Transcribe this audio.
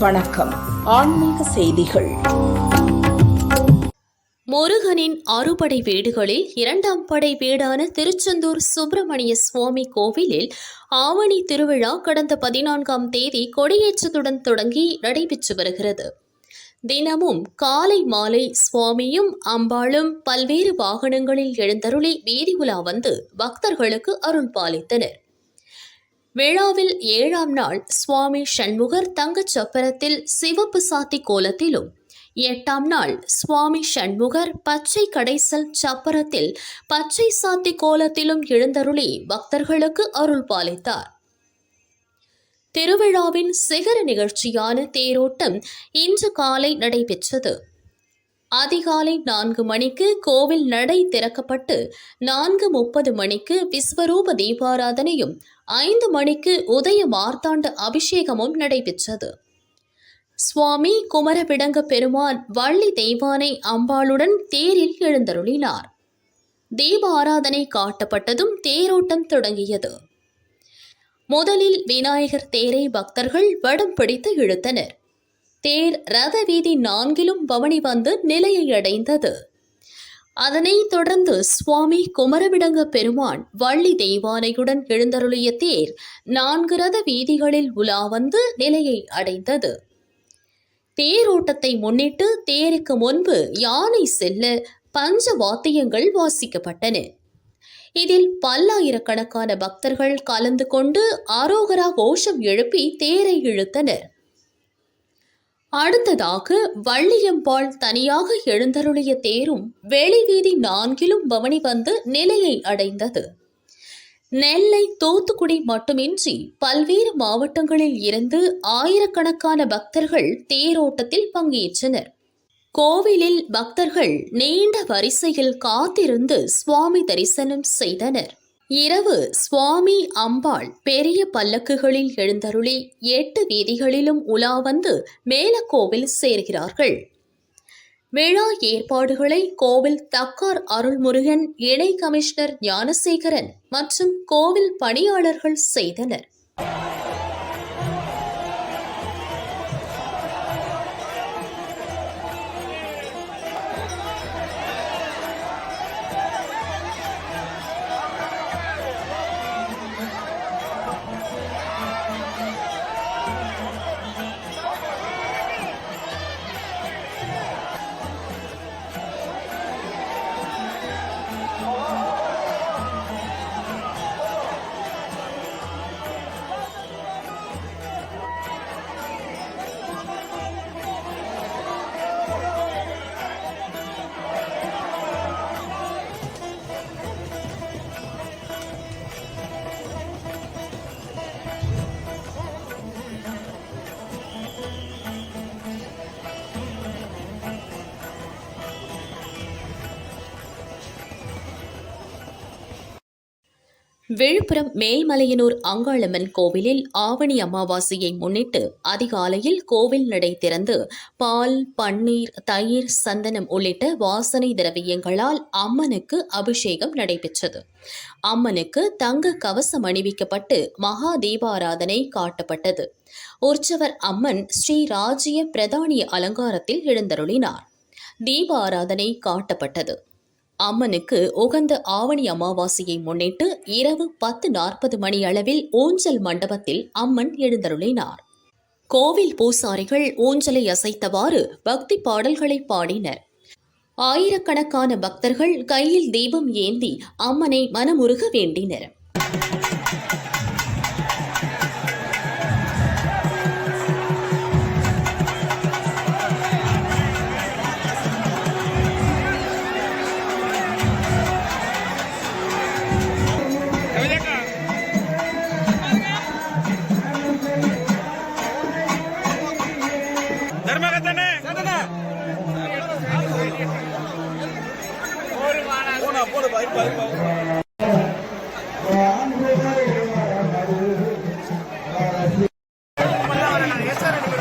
வணக்கம். ஆன்மீக செய்திகள். முருகனின் அறுபடை வீடுகளில் இரண்டாம் படை வீடான திருச்செந்தூர் சுப்பிரமணிய சுவாமி கோவிலில் ஆவணி திருவிழா கடந்த 14ஆம் தேதி கொடியேற்றத்துடன் தொடங்கி நடைபெற்று வருகிறது. தினமும் காலை மாலை சுவாமியும் அம்பாளும் பல்வேறு வாகனங்களில் எழுந்தருளி வீதி உலா வந்து பக்தர்களுக்கு அருள் பாலித்தனர். விழாவில் 7ஆம் நாள் சுவாமி சண்முகர் தங்கச் சப்பரத்தில் சிவப்பு சாத்தி கோலத்திலும், 8ஆம் நாள் சுவாமி சண்முகர் பச்சை கடைசல் சப்பரத்தில் பச்சை சாத்தி கோலத்திலும் எழுந்தருளி பக்தர்களுக்கு அருள் பாலித்தார். திருவிழாவின் சிகர நிகழ்ச்சியான தேரோட்டம் இன்று காலை நடைபெற்றது. அதிகாலை 4 மணிக்கு கோவில் நடை திறக்கப்பட்டு 4:30 மணிக்கு விஸ்வரூப தீபாராதனையும் 5 மணிக்கு உதய மார்த்தாண்ட அபிஷேகமும் நடைபெற்றது. சுவாமி குமரவிடங்க பெருமான் வள்ளி தெய்வானை அம்பாளுடன் தேரில் எழுந்தருளினார். தீப ஆராதனை காட்டப்பட்டதும் தேரோட்டம் தொடங்கியது. முதலில் விநாயகர் தேரை பக்தர்கள் வடம் பிடித்து இழுத்தனர். தேர் ரத வீதி 4லும் பவனி வந்து நிலையை அடைந்தது. அதனைத் தொடர்ந்து சுவாமி குமரவிடங்க பெருமான் வள்ளி தெய்வானையுடன் எழுந்தருளிய தேர் 4 ரத வீதிகளில் உலா வந்து நிலையை அடைந்தது. தேரோட்டத்தை முன்னிட்டு தேருக்கு முன்பு யானை செல்ல பஞ்ச வாத்தியங்கள் வாசிக்கப்பட்டன. இதில் பல்லாயிரக்கணக்கான பக்தர்கள் கலந்து கொண்டு அரோகரா கோஷம் எழுப்பி தேரை இழுத்தனர். அடுத்ததாக வள்ளியம்பாள் தனியாக எழுந்தருளிய தேரும் வெளிவீதி 4லும் பவனி வந்து நிலையை அடைந்தது. நெல்லை, தூத்துக்குடி மட்டுமின்றி பல்வேறு மாவட்டங்களில் இருந்து ஆயிரக்கணக்கான பக்தர்கள் தேரோட்டத்தில் பங்கேற்றனர். கோவிலில் பக்தர்கள் நீண்ட வரிசையில் காத்திருந்து சுவாமி தரிசனம் செய்தனர். இரவு சுவாமி அம்பாள் பெரிய பல்லக்குகளில் எழுந்தருளி 8 வீதிகளிலும் உலா வந்து மேலக்கோவில் சேர்கிறார்கள். விழா ஏற்பாடுகளை கோவில் தக்கார் அருள்முருகன், இணை கமிஷனர் ஞானசேகரன் மற்றும் கோவில் பணியாளர்கள் செய்தனர். விழுப்புரம் மேல்மலையனூர் அங்காளம்மன் கோவிலில் ஆவணி அமாவாசையை முன்னிட்டு அதிகாலையில் கோவில் நடை திறந்து பால், பன்னீர், தயிர், சந்தனம் உள்ளிட்ட வாசனை திரவியங்களால் அம்மனுக்கு அபிஷேகம் நடைபெற்றது. அம்மனுக்கு தங்க கவசம் அணிவிக்கப்பட்டு மகா தீபாராதனை காட்டப்பட்டது. உற்சவர் அம்மன் ஸ்ரீ ராஜ்ய பிரதானிய அலங்காரத்தில் எழுந்தருளினார். தீப ஆராதனை காட்டப்பட்டது. அம்மனுக்கு உகந்த ஆவணி அமாவாசையை முன்னிட்டு இரவு 10:40 மணி அளவில் ஊஞ்சல் மண்டபத்தில் அம்மன் எழுந்தருளினார். கோவில் பூசாரிகள் ஊஞ்சலை அசைத்தவாறு பக்தி பாடல்களை பாடினர். ஆயிரக்கணக்கான பக்தர்கள் கையில் தீபம் ஏந்தி அம்மனை மனமுருக வேண்டினர். Yes, sir.